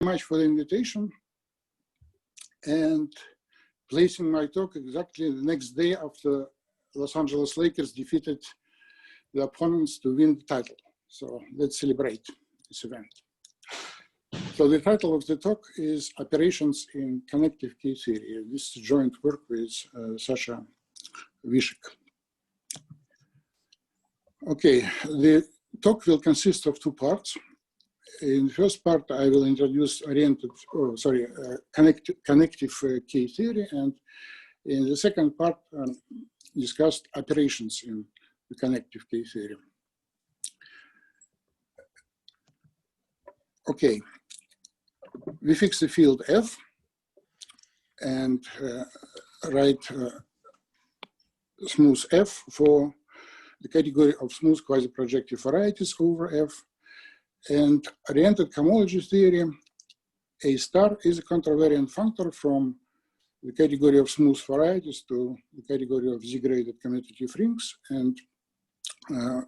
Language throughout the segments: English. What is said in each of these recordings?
much for the invitation and placing my talk exactly the next day after Los Angeles Lakers defeated the opponents to win the title. So let's celebrate this event. So the title of the talk is Operations in Connective Key Theory. This is joint work with A.Vishik. Okay, the talk will consist of two parts. In the first part, I will introduce connective key theory, and in the second part, discuss operations in the connective key theory. Okay, we fix the field F and write smooth F for the category of smooth quasi-projective varieties over F. And oriented cohomology theory, A star is a contravariant functor from the category of smooth varieties to the category of Z-graded commutative rings, and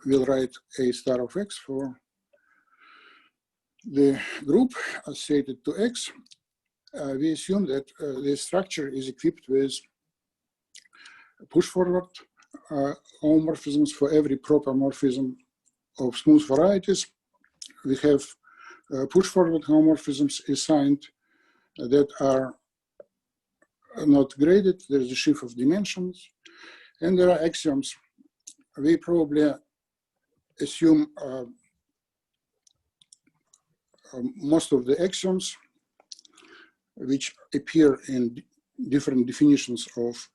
we'll write A star of X for the group associated to X. We assume that the structure is equipped with push-forward homomorphisms for every proper morphism of smooth varieties. We have push-forward homomorphisms assigned that are not graded. There is a shift of dimensions, and there are axioms. We probably assume most of the axioms which appear in different definitions of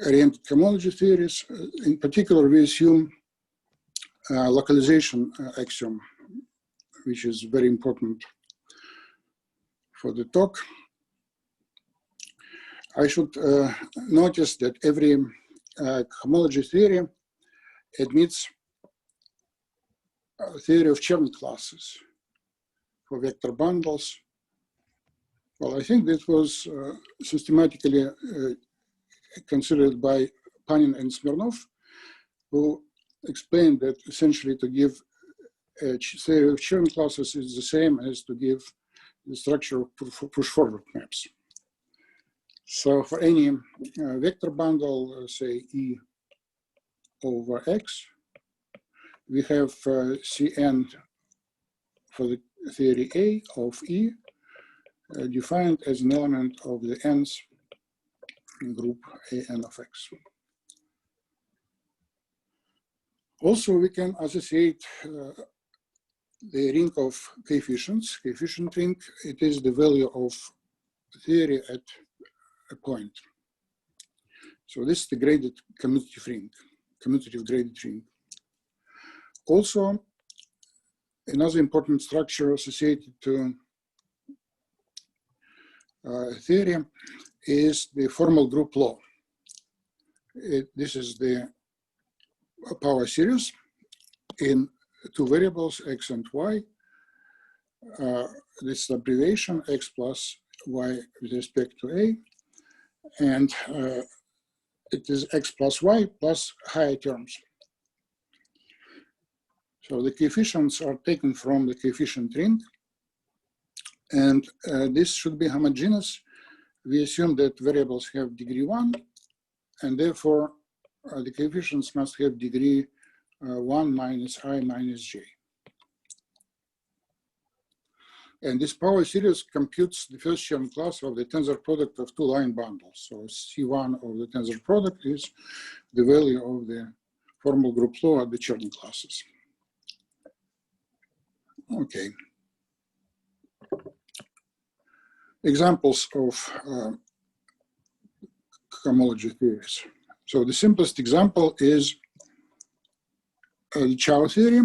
oriented cohomology theories. In particular, we assume localization axiom, which is very important for the talk. I should notice that every cohomology theory admits a theory of Chern classes for vector bundles. Well, I think this was systematically considered by Panin and Smirnov, who explained that essentially to give a theory of Chern classes is the same as to give the structure of push-forward maps. So for any vector bundle, say E over X, we have Cn for the theory A of E defined as an element of the n's group An of X. Also, we can associate the ring of coefficients, coefficient ring. It is the value of theory at a point. So this is the graded commutative ring, commutative graded ring. Also, another important structure associated to theory is the formal group law. This is the power series in two variables, X and Y. This is abbreviation, X plus Y with respect to A. And it is X plus Y plus higher terms. So the coefficients are taken from the coefficient ring. And this should be homogeneous. We assume that variables have degree 1, and therefore the coefficients must have degree 1 minus I minus J. And this power series computes the first Chern class of the tensor product of two line bundles. So C1 of the tensor product is the value of the formal group law at the Chern classes. Okay. Examples of cohomology theories. So the simplest example is the Chow theory,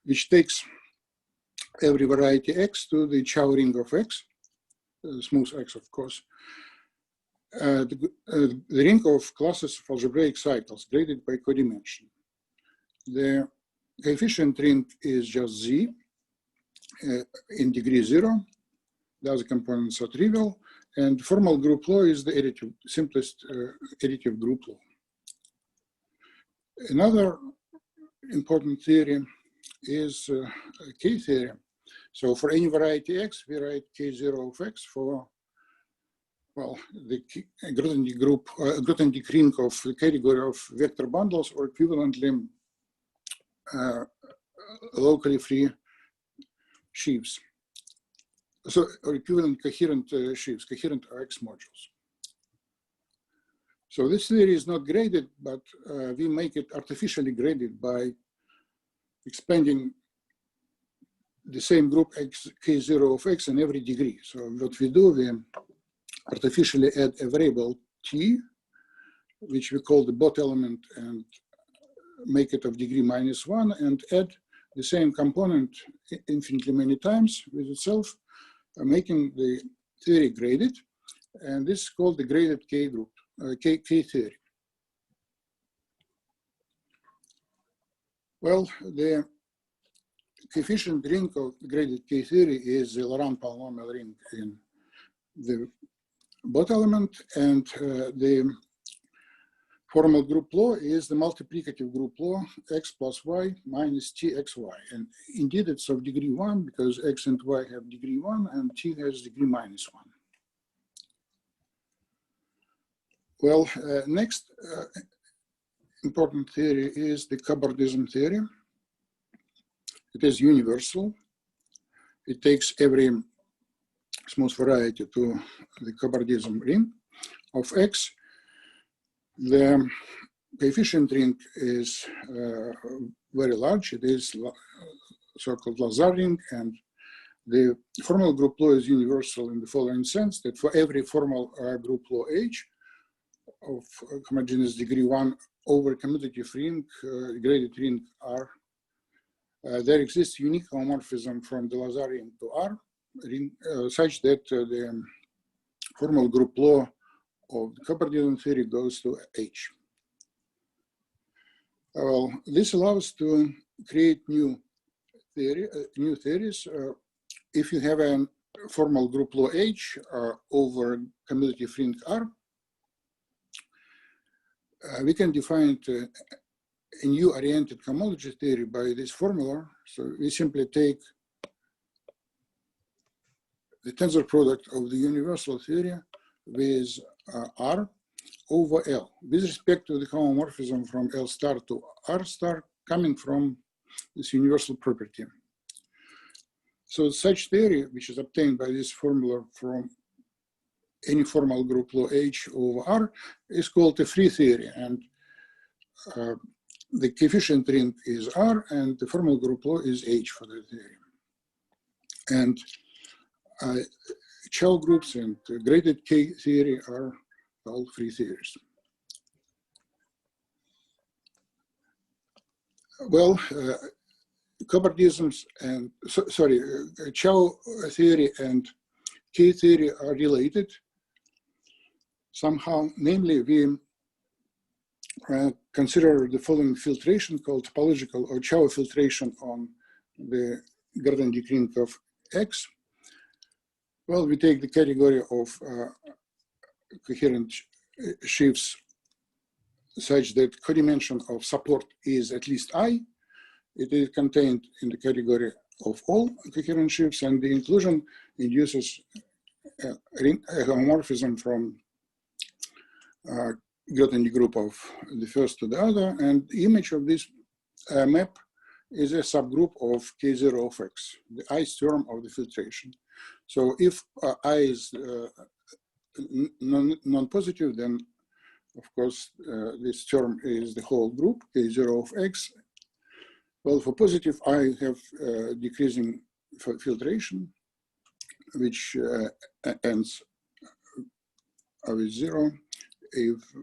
which takes every variety X to the Chow ring of X, smooth X, of course. The ring of classes of algebraic cycles graded by codimension. The coefficient ring is just Z in degree 0. The other components are trivial, and formal group law is the additive, simplest additive group law. Another important theory is K theory, So for any variety X, we write K0 of X for, well, the Grothendieck group, Grothendieck ring of the category of vector bundles, or equivalently locally free sheaves. So, or equivalent coherent sheaves, coherent X modules. So this theory is not graded, but we make it artificially graded by expanding the same group X, K0 of X in every degree. So what we do, we artificially add a variable T, which we call the bot element, and make it of degree -1, and add the same component infinitely many times with itself, making the theory graded. And this is called the graded K group, K theory. Well, the coefficient ring of graded K theory is the Laurent polynomial ring in the bot element, and the formal group law is the multiplicative group law x plus y minus txy. And indeed, it's of degree 1 because x and y have degree 1 and t has degree -1. Well, next important theory is the cobordism theory. It is universal. It takes every smooth variety to the cobordism ring of X. The coefficient ring is very large. It is so-called Lazar ring, and the formal group law is universal in the following sense, that for every formal group law H of homogeneous degree 1 over commutative ring, graded ring R, there exists unique homomorphism from the Lazar ring to R, ring, such that the formal group law of the cobordism theory goes to H. Well, this allows to create new theories. If you have a formal group law H over commutative ring R, we can define a new oriented homology theory by this formula. So we simply take the tensor product of the universal theory with R over L with respect to the homomorphism from L star to R star coming from this universal property. So such theory, which is obtained by this formula from any formal group law H over R, is called a free theory, and the coefficient ring is R and the formal group law is H for the theory. And Chow groups and graded K theory are all free theories. Well, cobordisms and, Chow theory and K theory are related somehow. Namely, we consider the following filtration called topological or Chow filtration on the Grothendieck ring of X. Well, we take the category of coherent sheaves such that codimension of support is at least I. It is contained in the category of all coherent sheaves, and the inclusion induces a homomorphism from Grothendieck group of the first to the other, and the image of this map is a subgroup of K0 of X, the I term of the filtration. So if I is non-positive, then of course this term is the whole group, K0 of X. Well, for positive, I have decreasing filtration, which ends with 0 if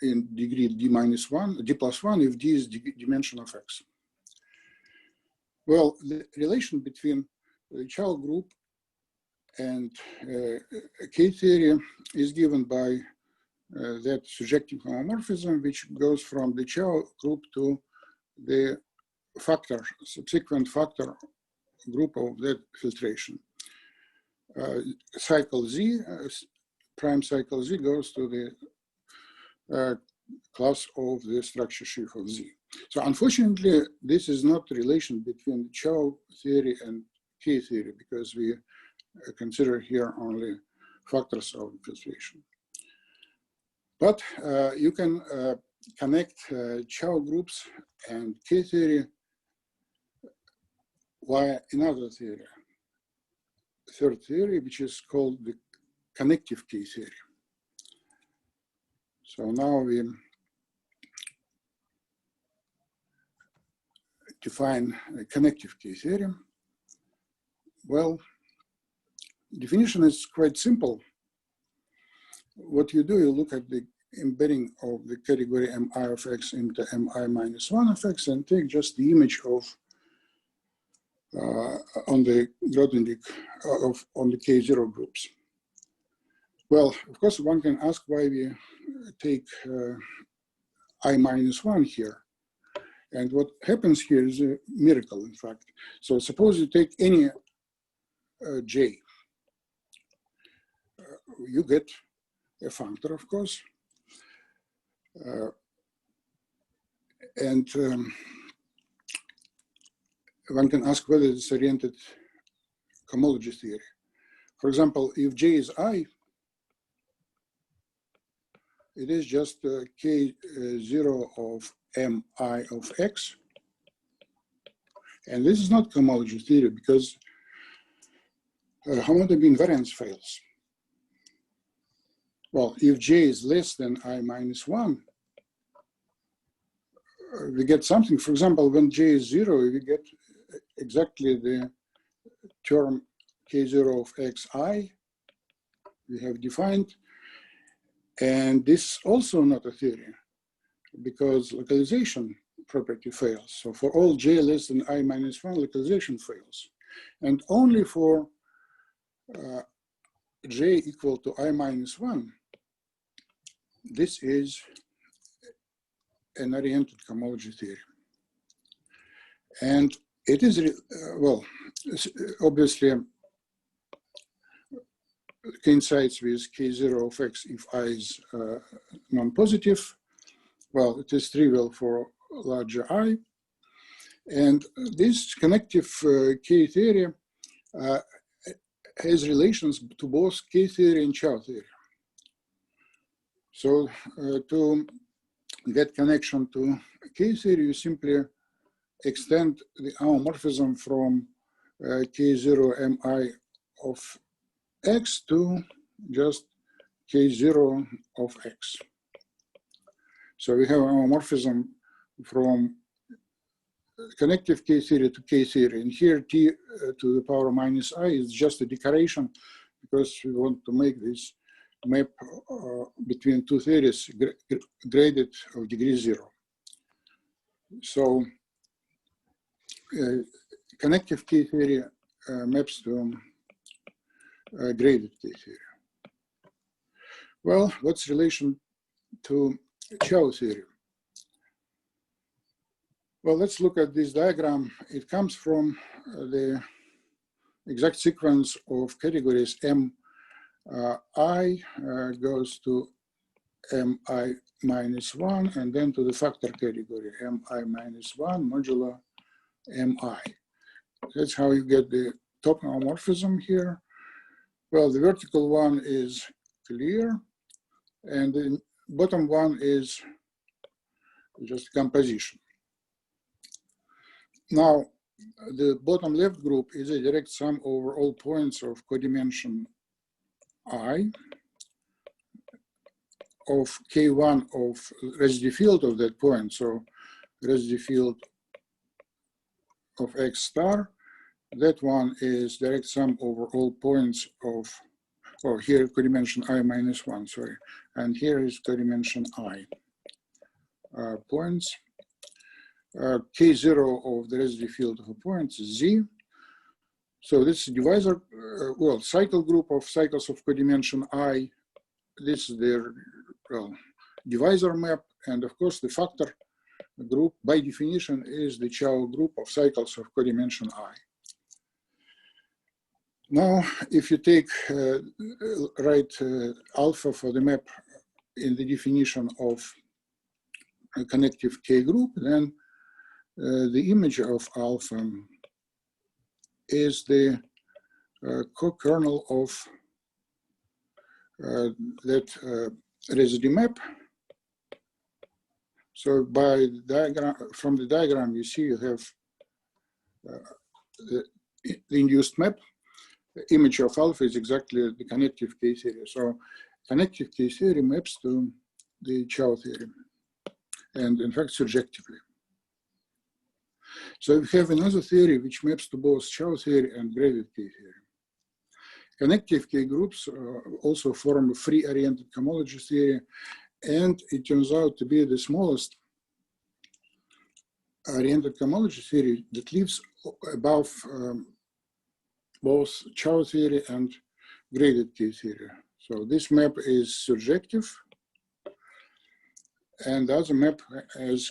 in degree d-1, d+1, if d is dimension of X. Well, the relation between the Chow group and K theory is given by that surjective homomorphism, which goes from the Chow group to the factor, subsequent factor group of that filtration. Cycle Z, prime cycle Z goes to the class of the structure sheaf of Z. So unfortunately, this is not the relation between Chow theory and K theory because we consider here only factors of filtration. But you can connect Chow groups and K theory via another theory, third theory, which is called the connective K theory. So now we define a connective K theory. Well, definition is quite simple. What you do, you look at the embedding of the category mi of x into mi minus 1 of x and take just the image of on the Grothendieck on the K0 groups. Well, of course, one can ask why we take I minus 1 here. And what happens here is a miracle, in fact. So suppose you take any j. You get a functor, of course. And one can ask whether it's oriented cohomology theory. For example, if j is I, it is just K0 of mi of x. And this is not cohomology theory because homotopy invariance fails. Well, if j is less than I minus 1, we get something. For example, when j is 0, we get exactly the term K0 of xi we have defined. And this is also not a theory because localization property fails. So for all j less than I minus 1, localization fails. And only for j equal to I minus 1, this is an oriented cohomology theory. And it is, well, obviously coincides with K0 of x if I is non-positive. Well, it is trivial for larger I. And this connective K theory has relations to both K theory and Chow theory. So to get connection to K theory, you simply extend the homomorphism from K0 mi of x to just K0 of x. So we have a homomorphism from connective K theory to K theory. And here t to the power minus I is just a decoration because we want to make this map between two theories graded of degree 0. So connective K theory maps to graded K theory. Well, what's relation to Chow theory? Well, let's look at this diagram. It comes from the exact sequence of categories mi goes to mi minus 1 and then to the factor category mi minus 1 modulo mi. That's how you get the top homomorphism here. Well, the vertical one is clear and the bottom one is just composition. Now, the bottom left group is a direct sum over all points of codimension I of K1 of residue field of that point. So residue field of X star, that one is direct sum over all points of, oh, here codimension I minus 1, sorry. And here is codimension I points. K0 of the residue field of a point is Z. So this is divisor, well, cycle group of cycles of codimension I. This is their, well, divisor map. And of course, the factor group, by definition, is the Chow group of cycles of codimension I. Now, if you take write alpha for the map in the definition of a connective K group, then the image of alpha is the co-kernel of that residue map. So by the diagram, from the diagram, you see you have the induced map. The image of alpha is exactly the connective K-theory. So connective K-theory maps to the Chow theory, and in fact, surjectively. So we have another theory which maps to both Chow theory and graded K-theory. Connective K-groups also form a free-oriented cohomology theory, and it turns out to be the smallest oriented cohomology theory that lives above both Chow theory and graded K-theory. So this map is surjective, and the other map has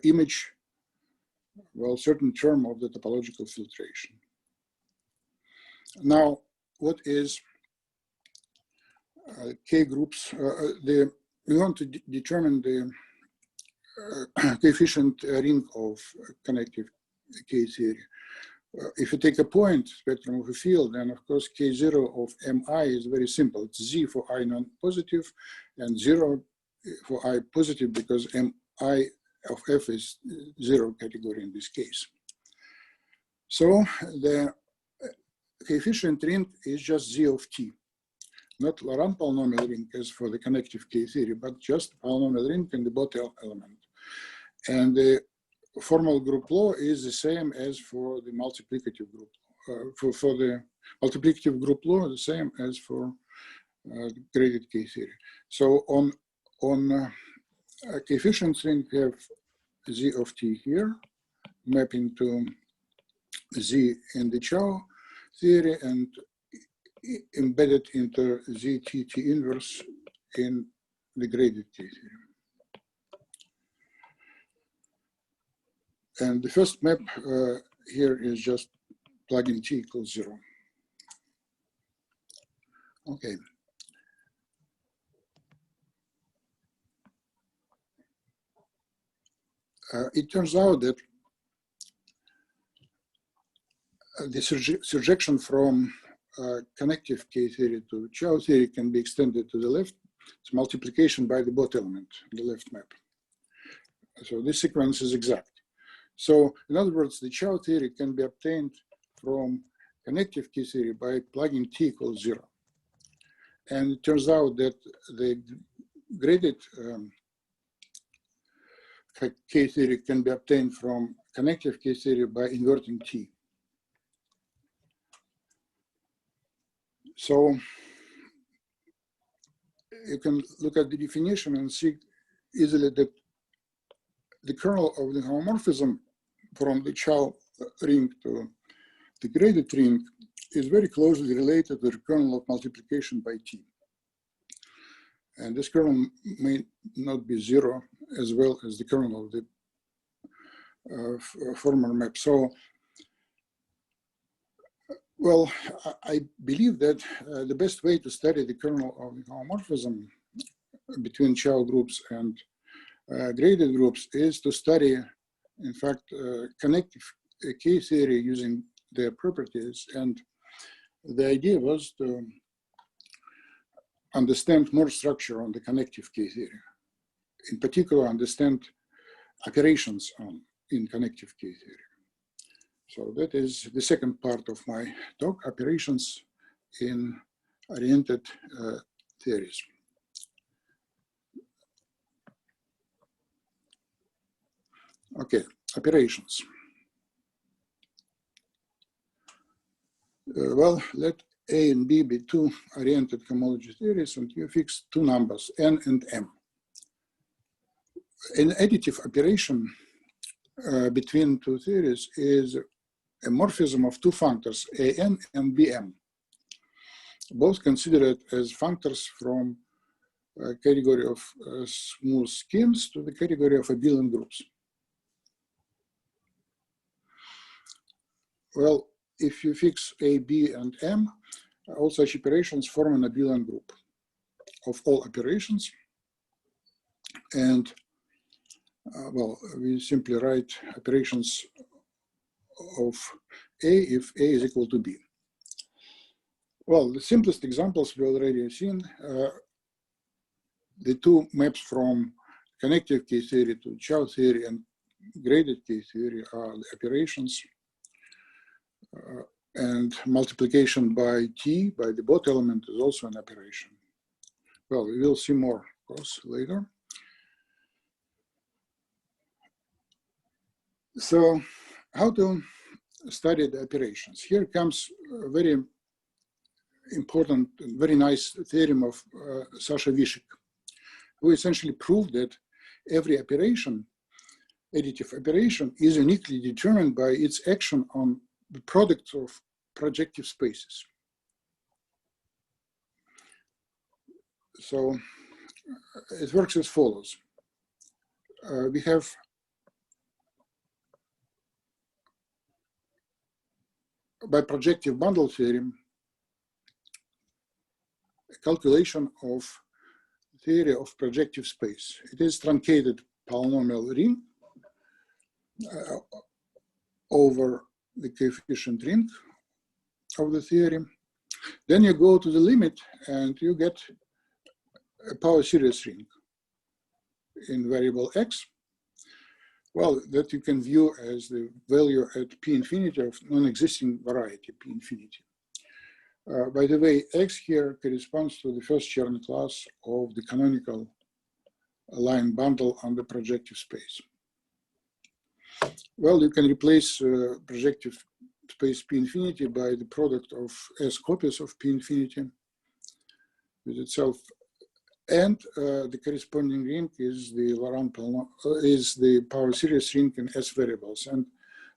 image, well, certain term of the topological filtration. Now, what is K-groups? We want to determine the coefficient ring of connective K-theory. If you take a point spectrum of a field, then of course K0 of Mi is very simple. It's Z for I non-positive and 0 for I positive, because Mi of F is 0 category in this case. So the coefficient ring is just Z of T, not Laurent polynomial ring as for the connective K-theory, but just polynomial ring in the Botel element. And the formal group law is the same as for the multiplicative group. For the multiplicative group law, the same as for graded K-theory. So on coefficient ring, we have Z of T here, mapping to Z in the Chow theory and embedded into ZT T inverse in the graded K-theory. And the first map here is just plugging T equals 0. Okay. It turns out that the surjection from connective K-theory to Chow theory can be extended to the left. It's multiplication by the bot element, the left map. So this sequence is exact. So in other words, the Chow theory can be obtained from connective K-theory by plugging T equals 0. And it turns out that the graded K-theory can be obtained from connective K-theory by inverting T. So you can look at the definition and see easily that the kernel of the homomorphism from the Chow ring to the graded ring is very closely related to the kernel of multiplication by T. And this kernel may not be 0 as well as the kernel of the former map. So, well, I believe that the best way to study the kernel of the homomorphism between Chow groups and graded groups is to study, in fact, connective K-theory using their properties. And the idea was to understand more structure on the connective K-theory. In particular, understand operations in connective K-theory. So that is the second part of my talk, operations in oriented theories. Okay, operations. Well, let A and B be two oriented cohomology theories, and you fix two numbers, N and M. An additive operation between two theories is a morphism of two functors, AN and BM, both considered as functors from a category of smooth schemes to the category of abelian groups. Well, if you fix A, B, and M, all such operations form an abelian group of all operations. And well, we simply write operations of A if A is equal to B. Well, the simplest examples we already have seen. The two maps from connective K-theory to Chow theory and graded K-theory are the operations. And multiplication by T, by the both element, is also an operation. Well, we will see more, of course, later. So how to study the operations? Here comes a very important, very nice theorem of A.Vishik, who essentially proved that every operation, additive operation, is uniquely determined by its action on the product of projective spaces. So it works as follows. We have by projective bundle theorem a calculation of theory of projective space. It is truncated polynomial ring over the coefficient ring of the theorem. Then you go to the limit and you get a power series ring in variable x. Well, that you can view as the value at p infinity of non-existing variety, p infinity. By the way, x here corresponds to the first Chern class of the canonical line bundle on the projective space. Well, you can replace projective space p infinity by the product of s copies of p infinity with itself, and the corresponding ring is the is the power series ring in s variables, and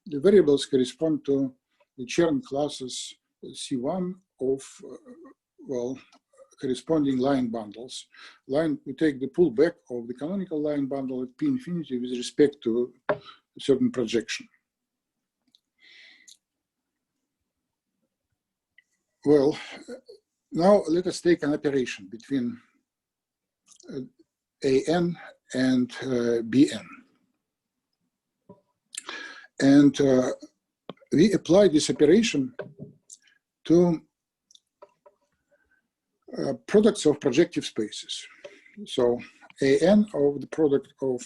the variables correspond to the Chern classes C1 of well, corresponding line bundles. We take the pullback of the canonical line bundle at p infinity with respect to a certain projection. Well, now let us take an operation between AN and BN. And we apply this operation to products of projective spaces. So AN of the product of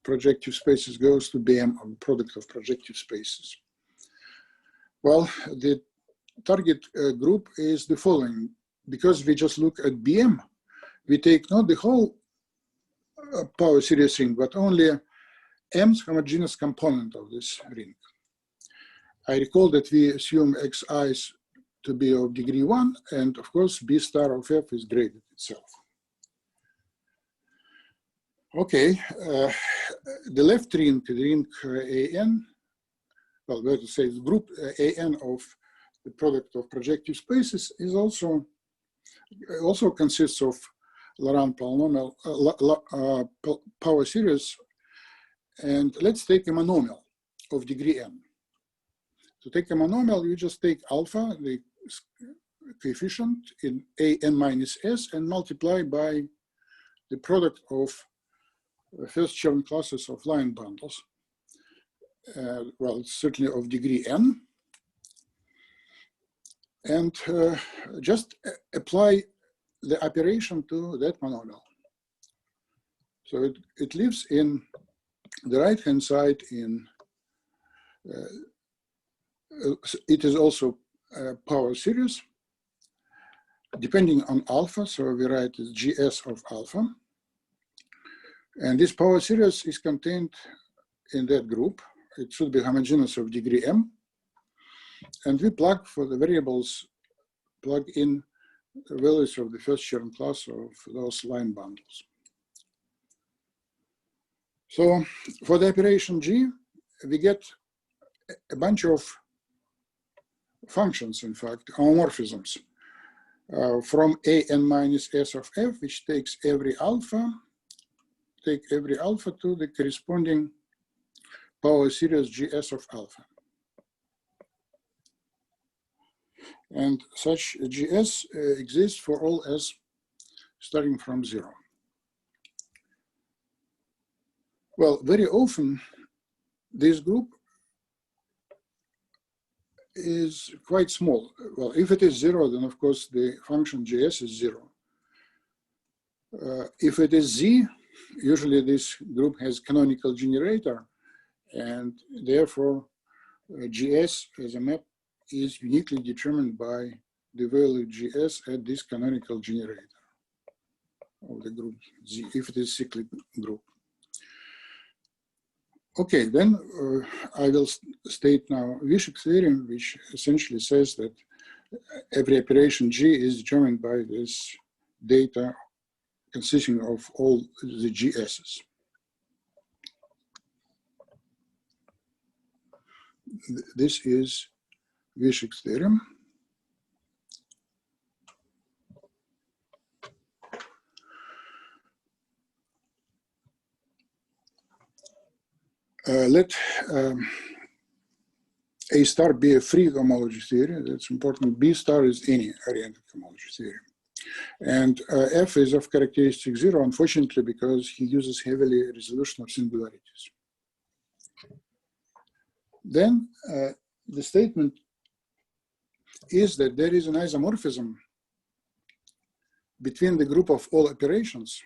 projective spaces goes to BM of the product of projective spaces. Well, the target group is the following. Because we just look at BM, we take not the whole power series ring, but only M's homogeneous component of this ring. I recall that we assume Xi's to be of degree 1, and of course, B star of F is graded itself. Okay, the left ring, the ring AN, well, let us say the group AN of the product of projective spaces is also consists of Laurent polynomial power series, and let's take a monomial of degree n. To take a monomial, you just take alpha, the coefficient in an minus s, and multiply by the product of first Chern classes of line bundles. Well, certainly of degree n, and just apply the operation to that monomial. So it lives in the right-hand side in, it is also a power series, depending on alpha, so we write as GS of alpha. And this power series is contained in that group. It should be homogeneous of degree m. And we plug for the variables, plug in the values of the first Chern class of those line bundles. So for the operation G, we get a bunch of functions, in fact, homomorphisms from an minus s of f, which takes every alpha to the corresponding power series GS of alpha. And such GS exists for all s starting from 0. Well, very often this group is quite small. Well, if it is 0, then of course the function GS is 0. If it is Z, usually this group has canonical generator, and therefore GS as a map is uniquely determined by the value GS at this canonical generator of the group Z, if it is cyclic group. Okay, then I will state now A.Vishik theorem, which essentially says that every operation G is determined by this data consisting of all the GS's. This is A.Vishik's theorem. Let A star be a free homology theory. That's important. B star is any oriented homology theory. And F is of characteristic 0, unfortunately, because he uses heavily resolution of singularities. Then the statement is that there is an isomorphism between the group of all operations,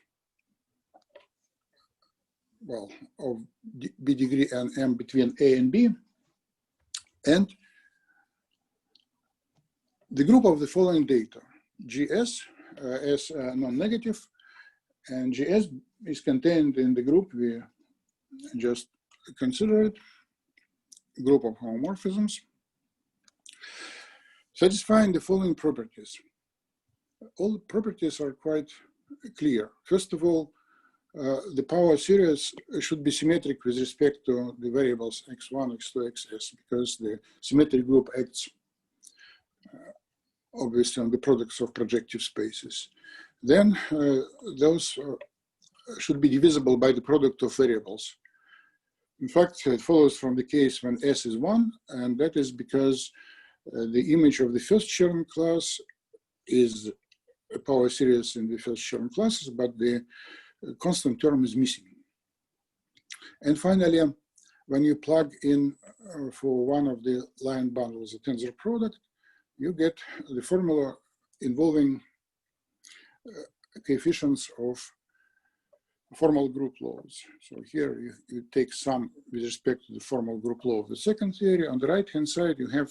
well, of B degree and M between A and B, and the group of the following data: GS as non-negative, and GS is contained in the group we just considered, group of homomorphisms, satisfying the following properties. All properties are quite clear. First of all, the power series should be symmetric with respect to the variables x1, x2, xs, because the symmetric group acts obviously on the products of projective spaces. Then those should be divisible by the product of variables. In fact, it follows from the case when S is 1, and that is because the image of the first Chern class is a power series in the first Chern classes, but the constant term is missing. And finally, when you plug in for one of the line bundles a tensor product, you get the formula involving coefficients of formal group laws. So here you take sum with respect to the formal group law of the second theory. On the right-hand side, you have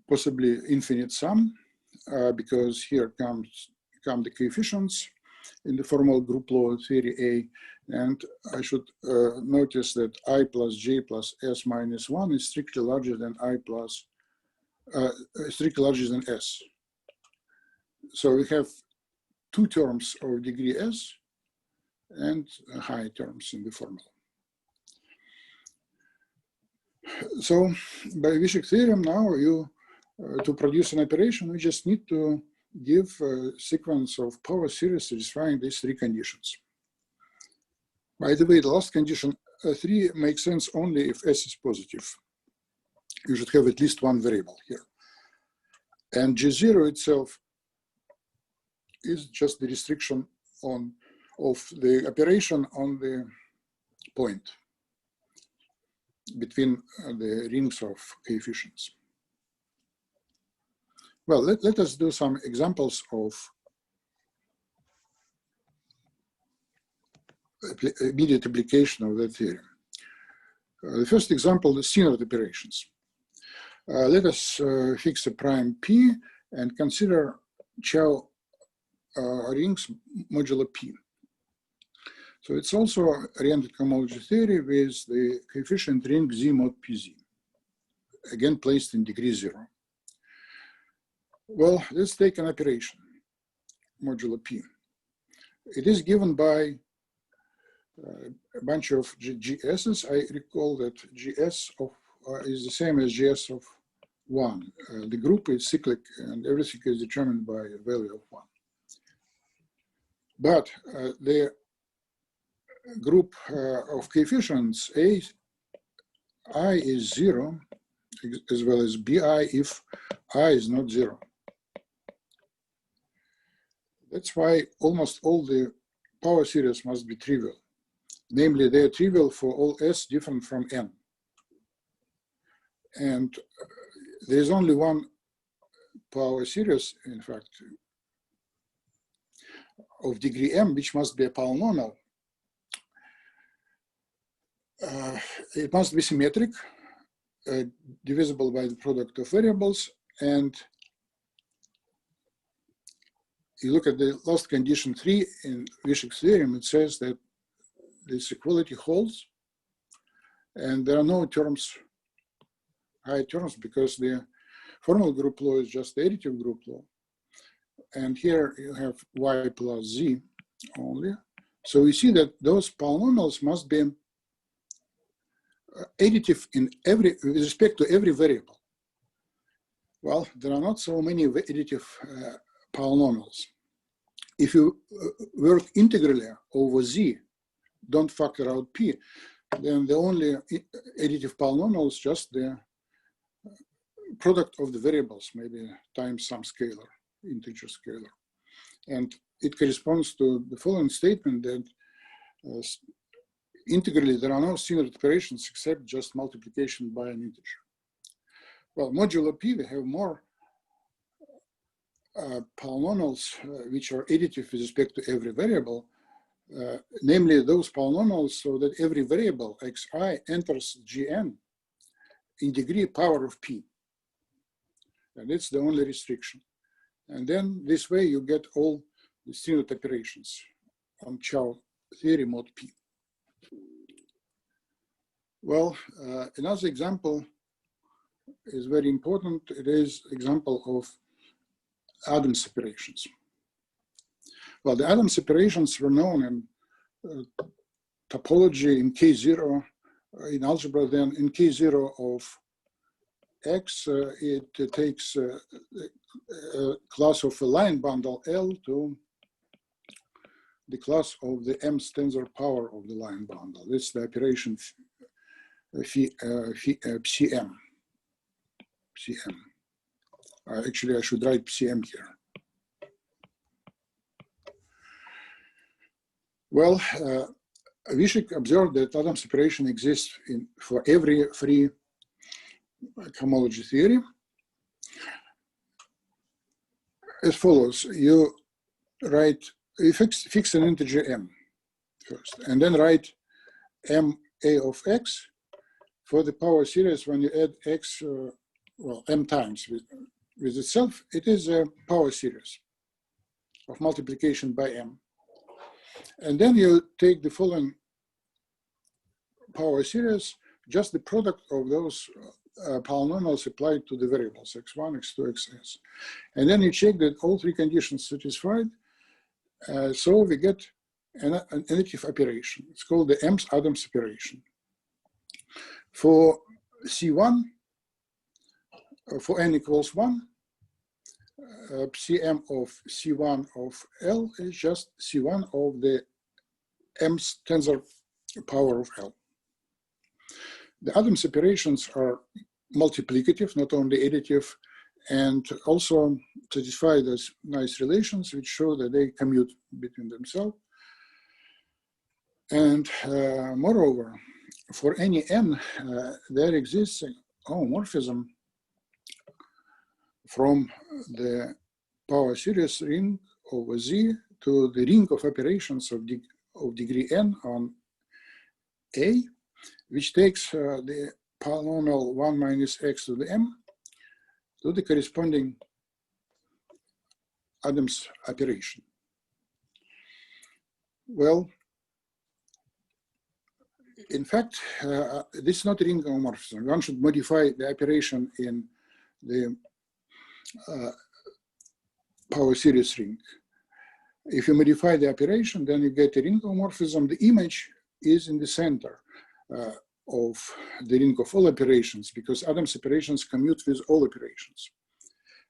possibly infinite sum, because here come the coefficients in the formal group law theory A, and I should notice that I plus J plus S minus 1 is strictly larger than I plus strictly larger than S. So we have two terms of degree S and high terms in the formula. So by A.Vishik theorem, now you to produce an operation, we just need to give a sequence of power series satisfying these three conditions. By the way, the last condition 3 makes sense only if S is positive. You should have at least one variable here. And G0 itself is just the restriction of the operation on the point between the rings of coefficients. Well, let us do some examples of immediate application of that theorem. The first example is Steenrod operations. Let us fix a prime P and consider Chow rings modulo P. So it's also oriented homology theory with the coefficient ring Z mod PZ, again placed in degree 0. Well, let's take an operation, modulo P. It is given by a bunch of GS's. I recall that GS of is the same as GS of 1. The group is cyclic and everything is determined by a value of 1. But the group of coefficients I is 0, as well as BI if I is not 0. That's why almost all the power series must be trivial. Namely, they are trivial for all S different from N. And there is only one power series, in fact, of degree m, which must be a polynomial. It must be symmetric, divisible by the product of variables, and you look at the last condition 3 in A.Vishik's theorem, it says that this equality holds, and there are no terms, high terms, because the formal group law is just the additive group law. And here you have y plus z only. So we see that those polynomials must be additive with respect to every variable. Well, there are not so many additive polynomials. If you work integrally over z, don't factor out p, then the only additive polynomial is just the product of the variables, maybe times some scalar, integer scalar. And it corresponds to the following statement that integrally there are no singular operations except just multiplication by an integer. Well, modulo p, we have more polynomials which are additive with respect to every variable, namely those polynomials so that every variable xi enters Gn in degree power of p. And it's the only restriction. And then this way you get all the Steenrod operations on Chow theory mod p. Well, another example is very important. It is example of Adams separations. Well, the Adams separations were known in topology in K0, in algebra. Then in K0 of X, it takes a class of a line bundle L to the class of the mth tensor power of the line bundle. It's the operation pcm. Actually, I should write pcm here. Well, A.Vishik observed that Adams separation exists for every free homology theory as follows. You fix an integer m first, and then write m a of x for the power series. When you add x, well, m times with itself, it is a power series of multiplication by m. And then you take the following power series, just the product of those polynomials applied to the variables x1, x2, xs. And then you check that all three conditions satisfied. So we get an additive operation. It's called the Adams operation. For C1, for n equals 1, Cm of C1 of L is just C1 of the mth tensor power of L. The Adams operations are multiplicative, not only additive, and also satisfy those nice relations which show that they commute between themselves. And moreover, for any n, there exists a homomorphism from the power series ring over Z to the ring of operations of degree n on A, which takes the polynomial 1 minus x to the m to the corresponding Adams operation. Well, in fact, this is not a ring homomorphism. One should modify the operation in the power series ring. If you modify the operation, then you get a ring homomorphism. The image is in the center of the ring of all operations, because Adams operations commute with all operations.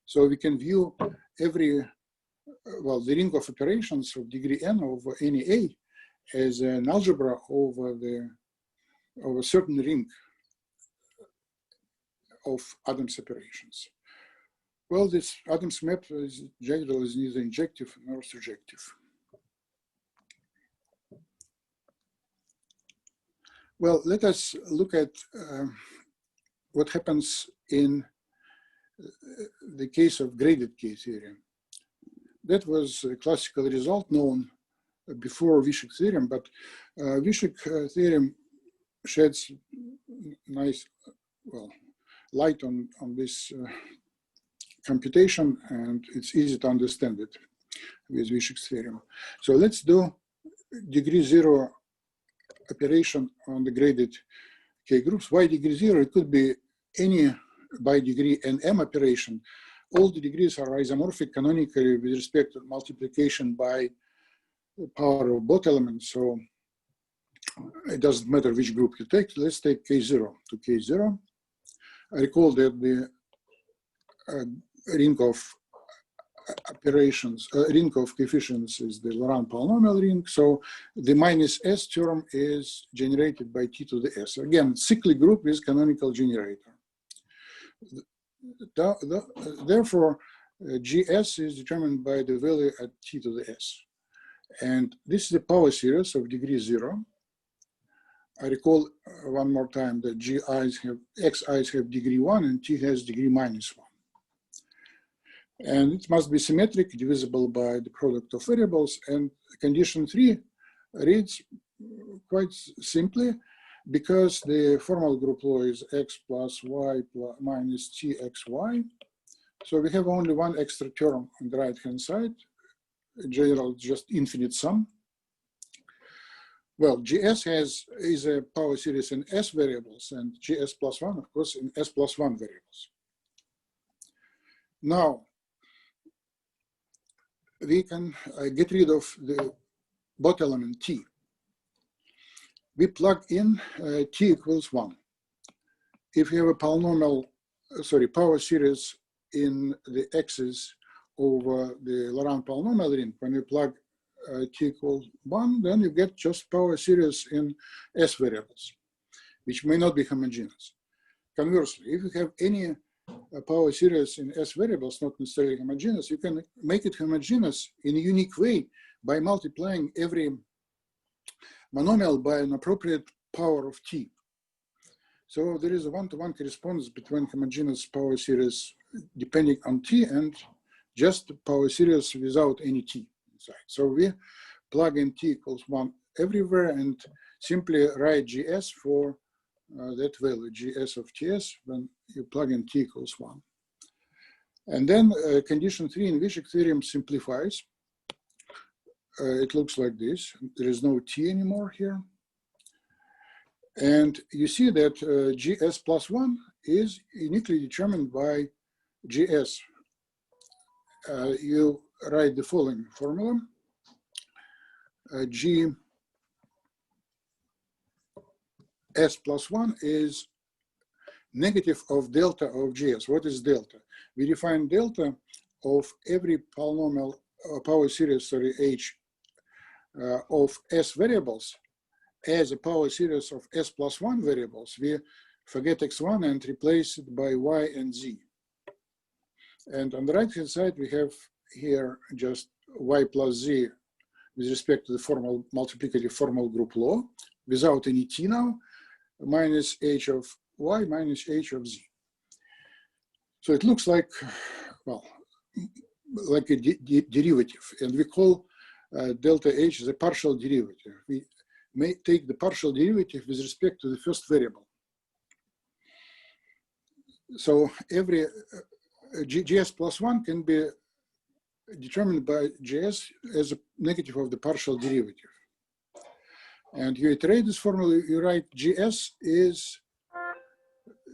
So we can view every, well, the ring of operations of degree n over any A as an algebra over a certain ring of Adams operations. Well, this Adams map is general, is neither injective nor surjective. Well, let us look at what happens in the case of graded K-theorem. That was a classical result known before A.Vishik theorem, but A.Vishik theorem sheds nice, well, light on this computation, and it's easy to understand it with A.Vishik's theorem. So let's do degree 0 operation on the graded K groups. Why degree 0? It could be any by degree nm operation. All the degrees are isomorphic canonically with respect to multiplication by the power of both elements. So it doesn't matter which group you take. Let's take K0 to K0. I recall that the ring of operations, ring of coefficients is the Laurent polynomial ring. So the minus S term is generated by T to the S. Again, cyclic group is canonical generator. Therefore, GS is determined by the value at T to the S. And this is the power series of degree 0. I recall one more time that GI's have, XI's have degree 1 and T has degree -1. And it must be symmetric, divisible by the product of variables. And condition 3 reads quite simply, because the formal group law is x plus y minus txy. So we have only one extra term on the right-hand side. In general, just infinite sum. Well, GS is a power series in S variables, and GS plus 1, of course, in S plus 1 variables. Now, we can get rid of the both element T. We plug in T equals 1. If you have a polynomial, power series in the x's over the Laurent polynomial ring, when you plug T equals 1, then you get just power series in S variables, which may not be homogeneous. Conversely, if you have any power series in S variables, not necessarily homogeneous, you can make it homogeneous in a unique way by multiplying every monomial by an appropriate power of T. So there is a one-to-one correspondence between homogeneous power series depending on T and just power series without any T inside. So we plug in T equals 1 everywhere and simply write GS for that value, GS of TS, when you plug in T equals 1. And then condition 3 in A.Vishik theorem simplifies. It looks like this. There is no T anymore here. And you see that GS plus 1 is uniquely determined by GS. You write the following formula. GS plus 1 is negative of delta of GS. What is delta? We define delta of every polynomial power series, H, of S variables as a power series of S plus 1 variables. We forget x1 and replace it by y and z. And on the right-hand side, we have here just y plus z with respect to the formal multiplicative formal group law without any t now, minus h of y minus h of z. So it looks like, well, like a derivative, and we call delta h the partial derivative. We may take the partial derivative with respect to the first variable. So every GS plus 1 can be determined by GS as a negative of the partial derivative. And you iterate this formula, you write GS is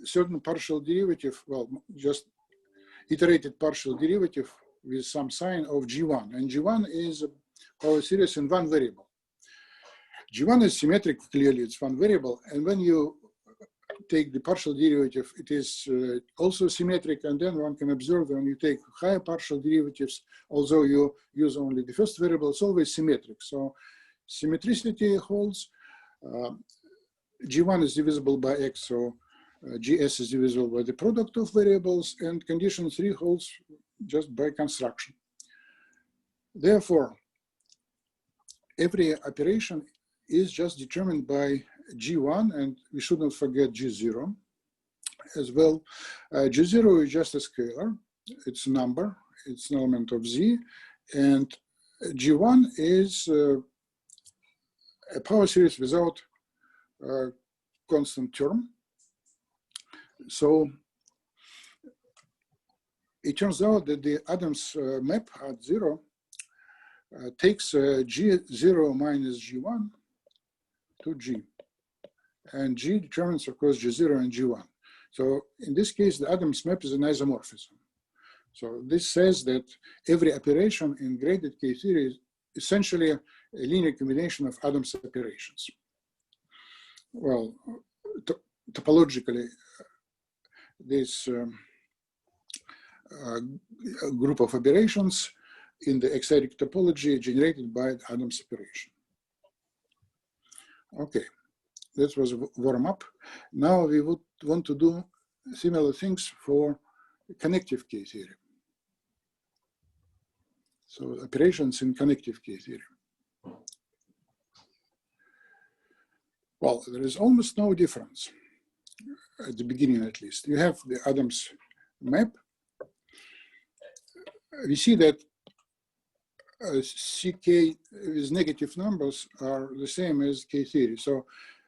certain partial derivative, well, just iterated partial derivative with some sign of G1. And G1 is a power series in one variable. G1 is symmetric, clearly it's one variable. And when you take the partial derivative, it is also symmetric. And then one can observe when you take higher partial derivatives, although you use only the first variable, it's always symmetric. So symmetricity holds. G1 is divisible by X, so GS is divisible by the product of variables, and condition 3 holds just by construction. Therefore, every operation is just determined by G1, and we should not forget G0. as well. G0 is just a scalar. It's a number. It's an element of Z. And G1 is a power series without constant term. So it turns out that the Adams map at 0 takes G0 minus G1 to G. And G determines, of course, G0 and G1. So in this case, the Adams map is an isomorphism. So this says that every operation in graded K-theory is essentially a linear combination of Adams operations. Well, topologically, this group of operations in the exotic topology generated by the Adams operation. Okay, this was a warm-up. Now we would want to do similar things for connective K-theory. So operations in connective K-theory. Well, there is almost no difference, at the beginning at least. You have the Adams map. We see that CK with negative numbers are the same as K-theory. So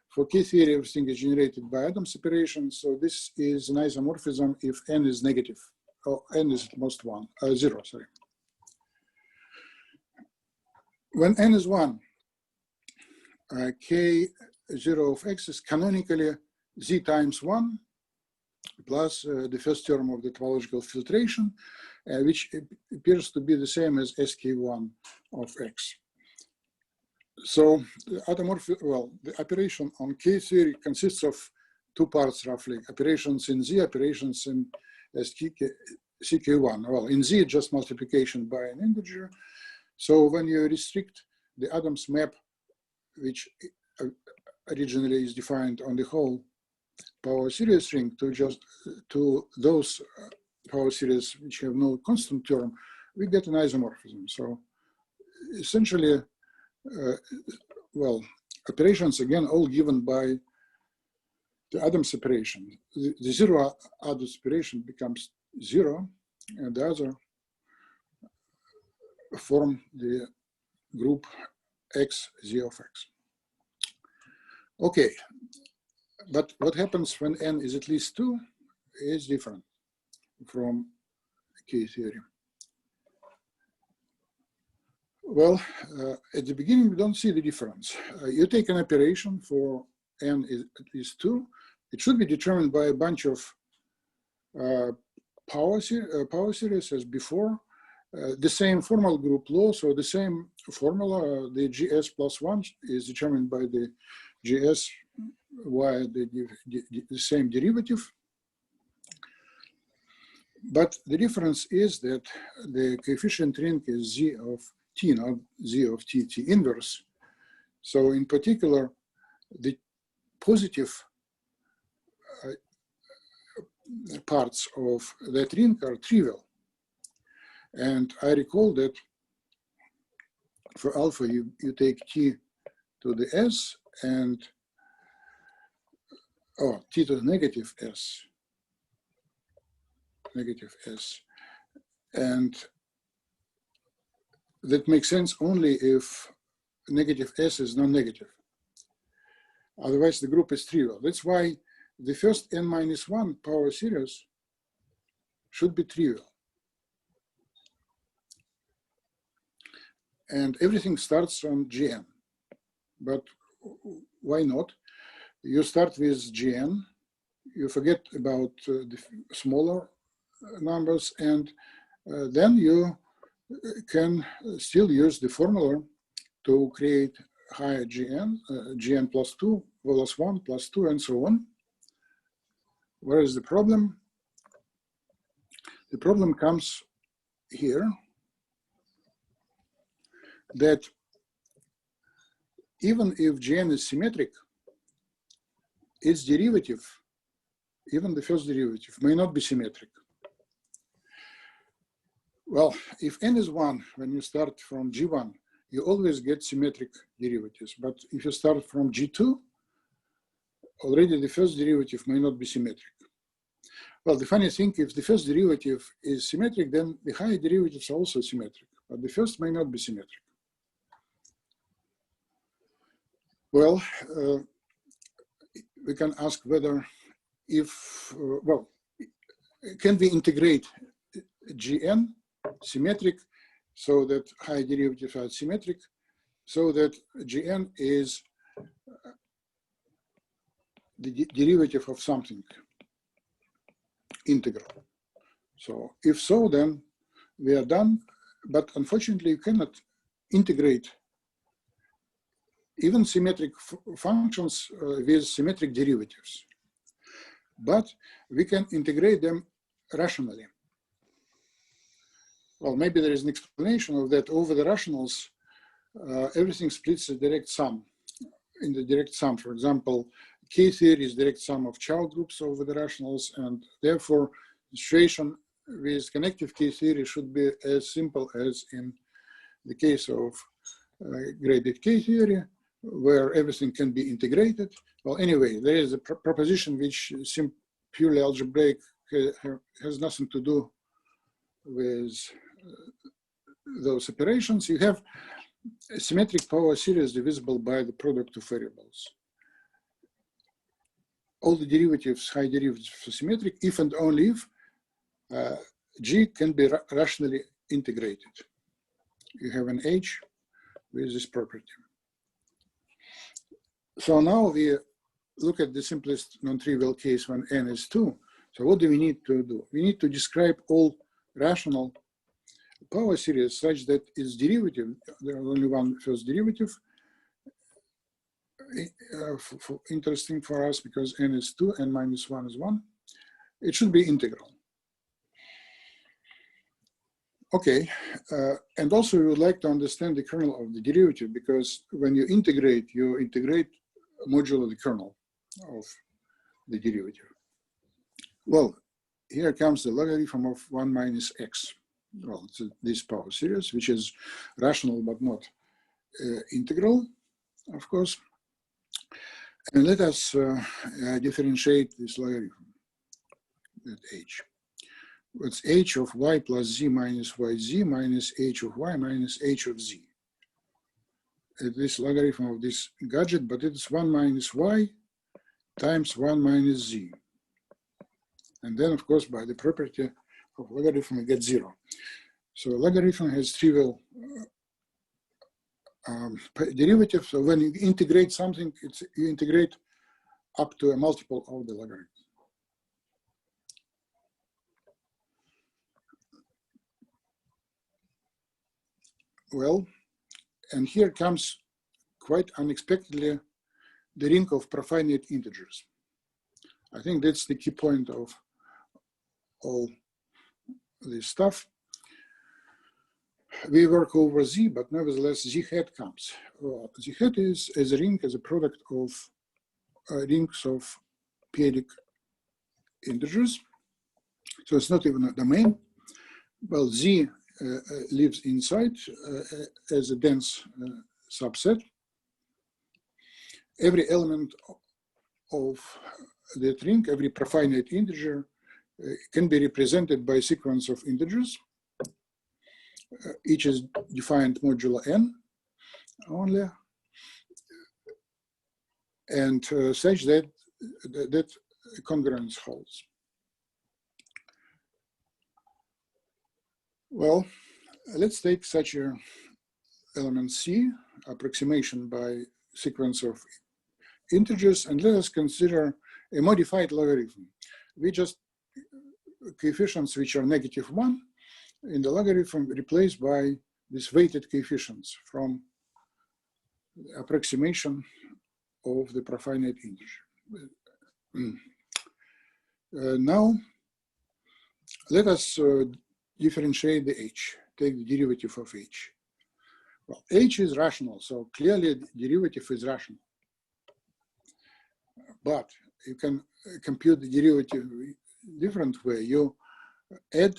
for K-theory, everything is generated by Adams operations. So this is an isomorphism if n is negative, or n is at most 0, sorry. When n is 1, K0 of x is canonically Z times 1 plus the first term of the topological filtration, which appears to be the same as SK1 of x. So the operation on K-theory consists of two parts roughly, operations in Z, operations in CK1. Well, in Z, just multiplication by an integer. So when you restrict the Adams map, which originally is defined on the whole power series ring to those power series which have no constant term, we get an isomorphism. So essentially, operations again all given by the Adams operation. The zero Adams operation becomes 0, and the other form the group X, Z of X. Okay, but what happens when n is at least 2 is different from K-theory. Well, at the beginning, we don't see the difference. You take an operation for n is at least 2. It should be determined by a bunch of power series as before. The same formal group law, so the same formula, the GS plus 1 is determined by the GS via the same derivative. But the difference is that the coefficient ring is Z of T, not Z of T inverse. So in particular, the positive parts of that ring are trivial. And I recall that for alpha, you take T to the S and, T to the negative S. And that makes sense only if negative S is non-negative. Otherwise, the group is trivial. That's why the first n-1 power series should be trivial. And everything starts from Gn. But why not? You start with Gn, you forget about the smaller numbers, and then you can still use the formula to create higher Gn, Gn plus 2, plus 1, plus 2, and so on. Where is the problem? The problem comes here, that even if Gn is symmetric, its derivative, even the first derivative, may not be symmetric. Well, if n is 1, when you start from G1, you always get symmetric derivatives. But if you start from G2, already the first derivative may not be symmetric. Well, the funny thing, if the first derivative is symmetric, then the higher derivatives are also symmetric, but the first may not be symmetric. Well, we can ask whether if, well, can we integrate Gn symmetric so that high derivatives are symmetric, so that Gn is the derivative of something integral. So if so, then we are done, but unfortunately you cannot integrate even symmetric functions with symmetric derivatives. But we can integrate them rationally. Well, maybe there is an explanation of that. Over the rationals, everything splits a direct sum. In the direct sum, for example, K-theory is direct sum of Chow groups over the rationals, and therefore the situation with connective K-theory should be as simple as in the case of graded K-theory, where everything can be integrated. Well, anyway, there is a proposition which seems purely algebraic, has nothing to do with those operations. You have a symmetric power series divisible by the product of variables. All the derivatives, high derivatives are symmetric if and only if G can be rationally integrated. You have an H with this property. So now we look at the simplest non-trivial case when n is 2. So what do we need to do? We need to describe all rational power series such that its derivative, there is only one first derivative, interesting for us because n is 2, n minus 1 is 1. It should be integral. Okay, and also we would like to understand the kernel of the derivative, because when you integrate modulo the kernel of the derivative. Well, here comes the logarithm of 1 minus x. Well, it's this power series, which is rational but not integral, of course. And let us differentiate this logarithm at h. It's h of y plus z minus yz minus h of y minus h of z. This logarithm of this gadget, but it's 1 minus y times 1 minus z. And then, of course, by the property of logarithm, we get 0. So logarithm has trivial derivative. So when you integrate something, you integrate up to a multiple of the logarithm. Well, and here comes quite unexpectedly the ring of profinite integers. I think that's the key point of all this stuff. We work over Z, but nevertheless Z hat comes. Well, Z hat is as a ring, as a product of rings of p-adic integers. So it's not even a domain. Well, Z lives inside as a dense subset. Every element of that ring, every profinite integer, can be represented by a sequence of integers. Each is defined modulo n only, and such that congruence holds. Well, let's take such a element C, approximation by sequence of integers, and let us consider a modified logarithm. We just coefficients which are -1 in the logarithm replaced by these weighted coefficients from approximation of the profinite integer. Now, let us differentiate the h, take the derivative of h. Well, h is rational, so clearly the derivative is rational. But you can compute the derivative different way. You add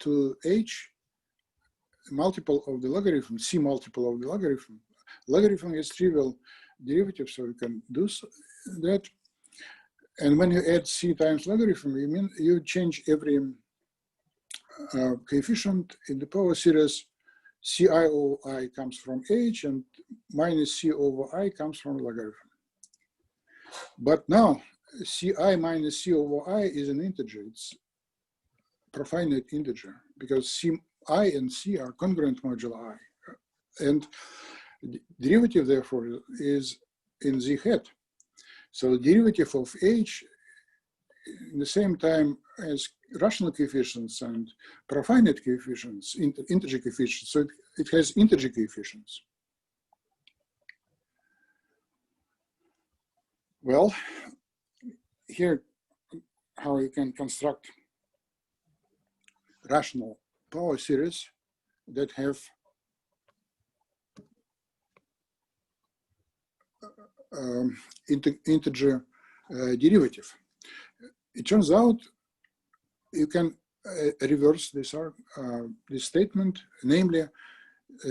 to h multiple of the logarithm, c multiple of the logarithm. Logarithm is trivial derivative, so you can do that. And when you add c times logarithm, you change every coefficient in the power series. Ci over I comes from h, and minus c over I comes from logarithm. But now, ci minus c over I is an integer. It's profinite integer, because I and c are congruent modulo I. And derivative, therefore, is in z hat. So derivative of h in the same time as rational coefficients and profinite coefficients, integer coefficients. So it has integer coefficients. Well, here how you can construct rational power series that have integer derivative. It turns out you can reverse this statement, namely,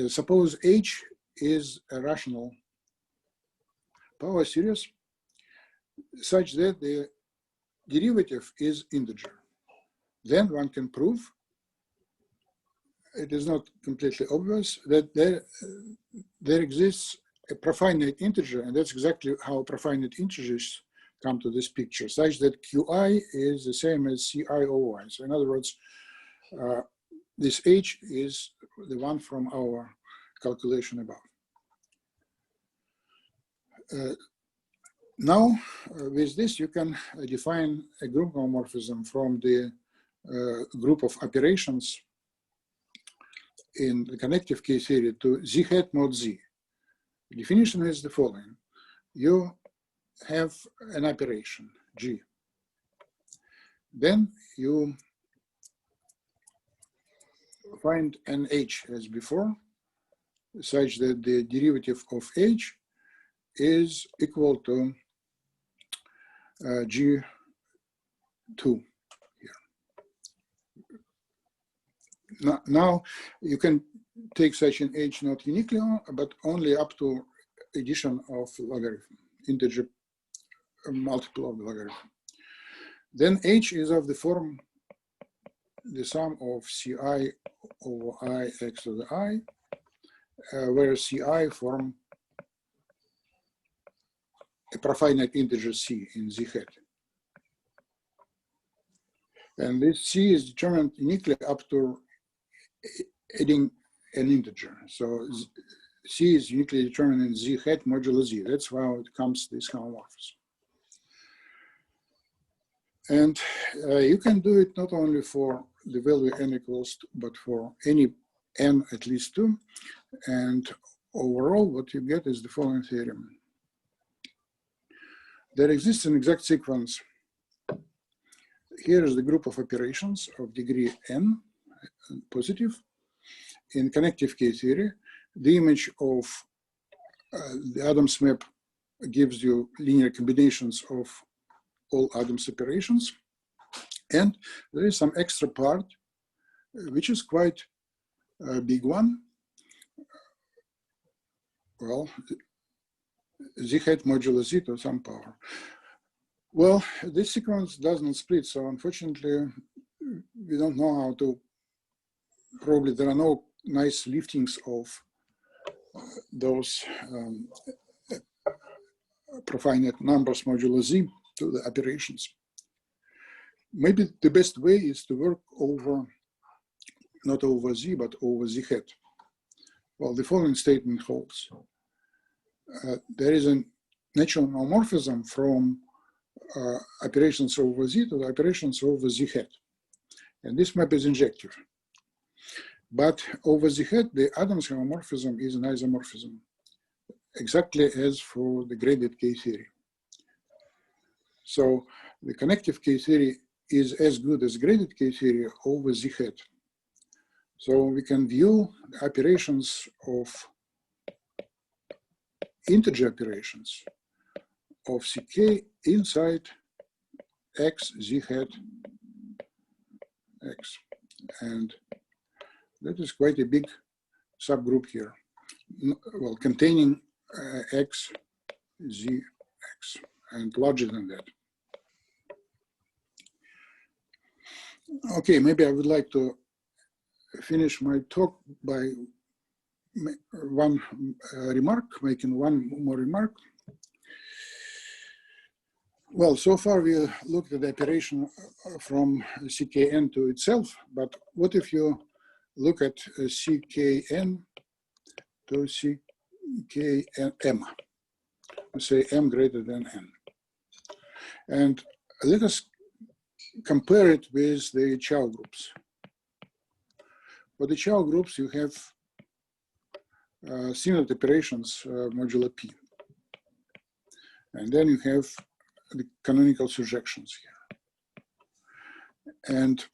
suppose H is a rational power series such that the derivative is integer. Then one can prove, it is not completely obvious, that there exists a profinite integer, and that's exactly how profinite integers come to this picture, such that Qi is the same as Ci over I. So in other words, this H is the one from our calculation above. Now, with this, you can define a group homomorphism from the group of operations in the connective K theory to z hat mod z. The definition is the following. You have an operation, G. Then you find an H as before, such that the derivative of H is equal to G2 here. Now you can take such an H not uniquely, but only up to addition of logarithm, integer multiple of the logarithm. Then H is of the form the sum of Ci over I x to the I, where Ci form a profinite integer C in Z hat. And this C is determined uniquely up to adding an integer. So C is uniquely determined in Z hat modulo Z. That's how it comes this homomorphism. And you can do it not only for the value n equals 2, but for any n at least 2. And overall, what you get is the following theorem. There exists an exact sequence. Here is the group of operations of degree n, positive. In connective K theory, the image of the Adams map gives you linear combinations of all Adams operations. And there is some extra part, which is quite a big one. Well, Z hat modulo Z to some power. Well, this sequence doesn't split, so unfortunately, we don't know how to, probably there are no nice liftings of those profinite numbers modulo Z to the operations. Maybe the best way is to work over, not over Z, but over Z hat. Well, the following statement holds. There is a natural homomorphism from operations over Z to the operations over Z hat. And this map is injective. But over Z hat, the Adams homomorphism is an isomorphism, exactly as for the graded K theory. So the connective K theory is as good as graded K theory over Z hat. So we can view the operations of integer operations of CK inside X Z hat X. And that is quite a big subgroup here. Well, containing X, Z, X, and larger than that. Okay, maybe I would like to finish my talk by one remark, making one more remark. Well, so far we looked at the operation from ckn to itself, but what if you look at ckn to ckm? We say m greater than n. And let us compare it with the Chow groups. For the Chow groups, you have Steenrod operations modulo p. And then you have the canonical surjections here. And,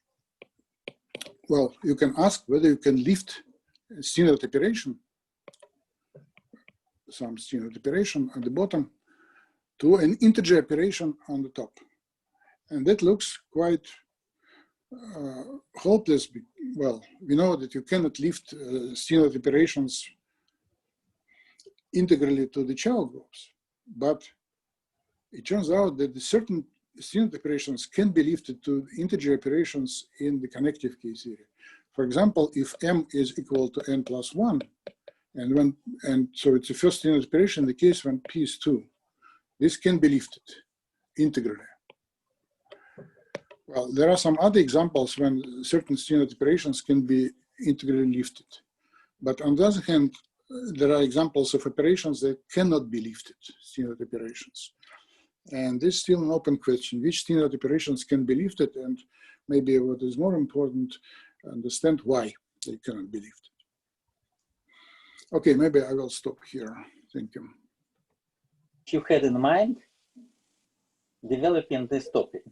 well, you can ask whether you can lift Steenrod operation, some Steenrod operation at the bottom, to an integer operation on the top. And that looks quite hopeless. Well, we know that you cannot lift Steenrod operations integrally to the Chow groups, but it turns out that the certain Steenrod operations can be lifted to integer operations in the connective case theory. For example, if m is equal to n plus 1, and so it's the first Steenrod operation in the case when p is 2, this can be lifted integrally. Well, there are some other examples when certain Steenrod operations can be integrally lifted. But on the other hand, there are examples of operations that cannot be lifted, Steenrod operations. And this is still an open question, which Steenrod operations can be lifted, and maybe what is more important, understand why they cannot be lifted. Okay, maybe I will stop here. Thank you. You had in mind developing this topic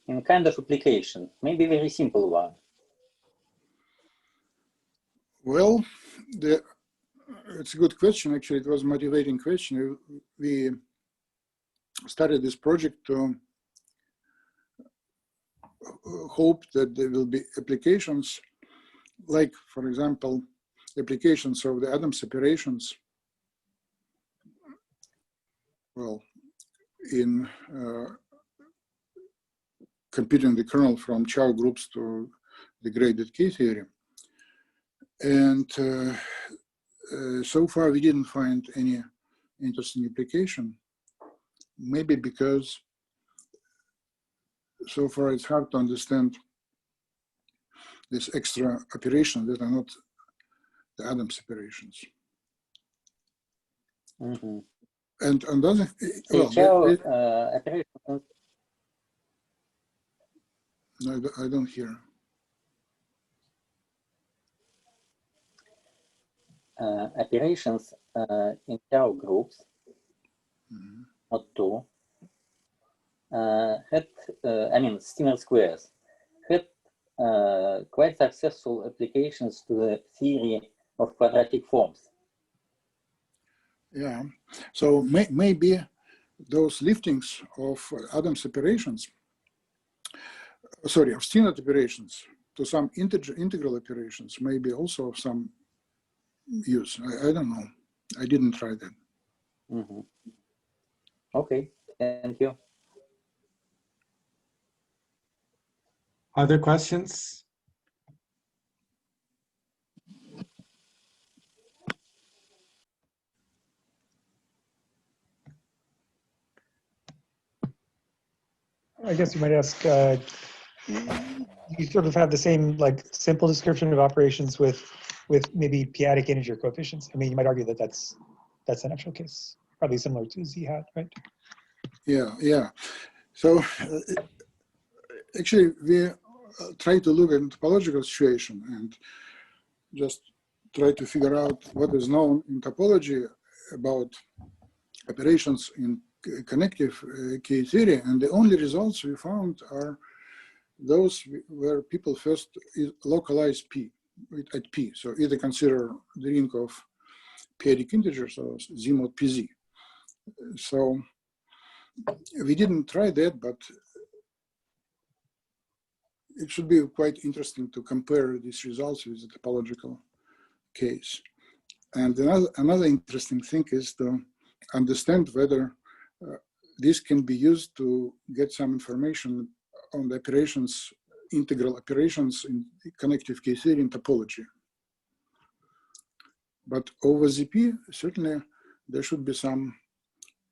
in kind of application, maybe very simple one? Well, it's a good question. Actually, it was a motivating question. We started this project to hope that there will be applications, like, for example, applications of the Adams operations, well, in computing the kernel from Chow groups to the graded K theory. And so far we didn't find any interesting application, maybe because so far it's hard to understand these extra operations that are not the Adams operations. Mm-hmm. And on the other, well, operation. No, I don't hear. Operations in Chow groups, Mm-hmm. not two, had, I mean, Steenrod squares, had quite successful applications to the theory of quadratic forms. Yeah, so maybe those liftings of Adams operations, sorry, of Steenrod operations to some integral operations, maybe also of some use. I don't know. I didn't try that. Mm-hmm. Okay, thank you. Other questions? I guess you might ask, you sort of have the same like simple description of operations with maybe p-adic integer coefficients. I mean, you might argue that that's an actual case, probably similar to Z hat, right? Yeah. So actually, we try to look at topological situation and just try to figure out what is known in topology about operations in connective K theory, and the only results we found are those where people first localize P at P. So either consider the ring of p-adic integers or Z mod PZ. So we didn't try that, but it should be quite interesting to compare these results with the topological case. And another interesting thing is to understand whether this can be used to get some information on the operations integral operations in connective K-theory in topology. But over ZP, certainly there should be some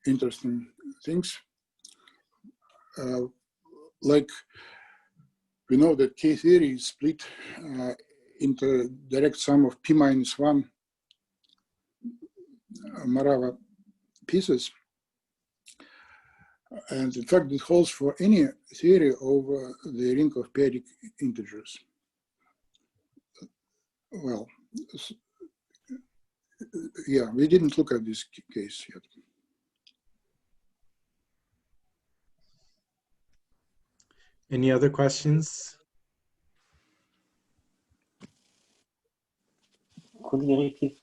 interesting things. Like we know that K-theory is split into direct sum of P-1 Morava pieces. And in fact, it holds for any theory over the ring of periodic integers. Well, yeah, we didn't look at this case yet. Any other questions? Could you repeat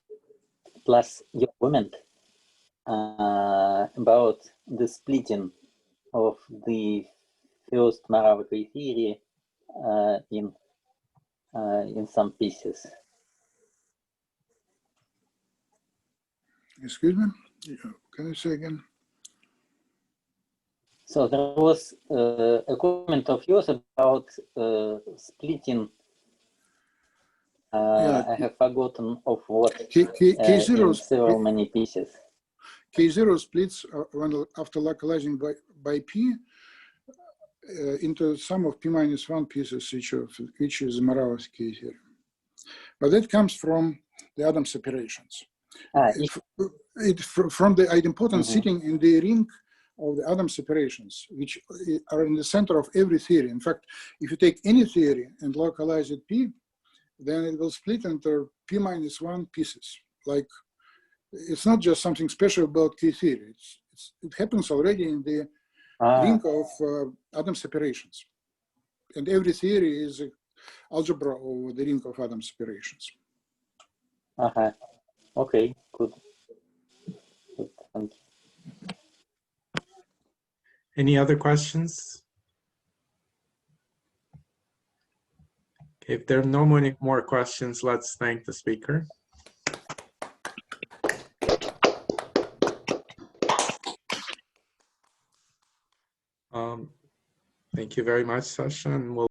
plus your comment about the splitting of the first Morava theory in some pieces? Excuse me, can you say again? So there was a comment of yours about splitting. Yeah. I have forgotten of what K0 in several many pieces. K0 splits when after localizing by P into sum of P-1 pieces, which is Morava's K theory. But that comes from the Adam separations. From the idempotent sitting in the ring of the Adam separations, which are in the center of every theory. In fact, if you take any theory and localize it P, then it will split into P-1 pieces. Like, it's not just something special about K theory. It happens already in the ring of Adam separations. And every theory is an algebra over the ring of Adam separations. Okay, good. Thank you. Any other questions? If there are no more questions, let's thank the speaker. Thank you very much, Sasha, and we'll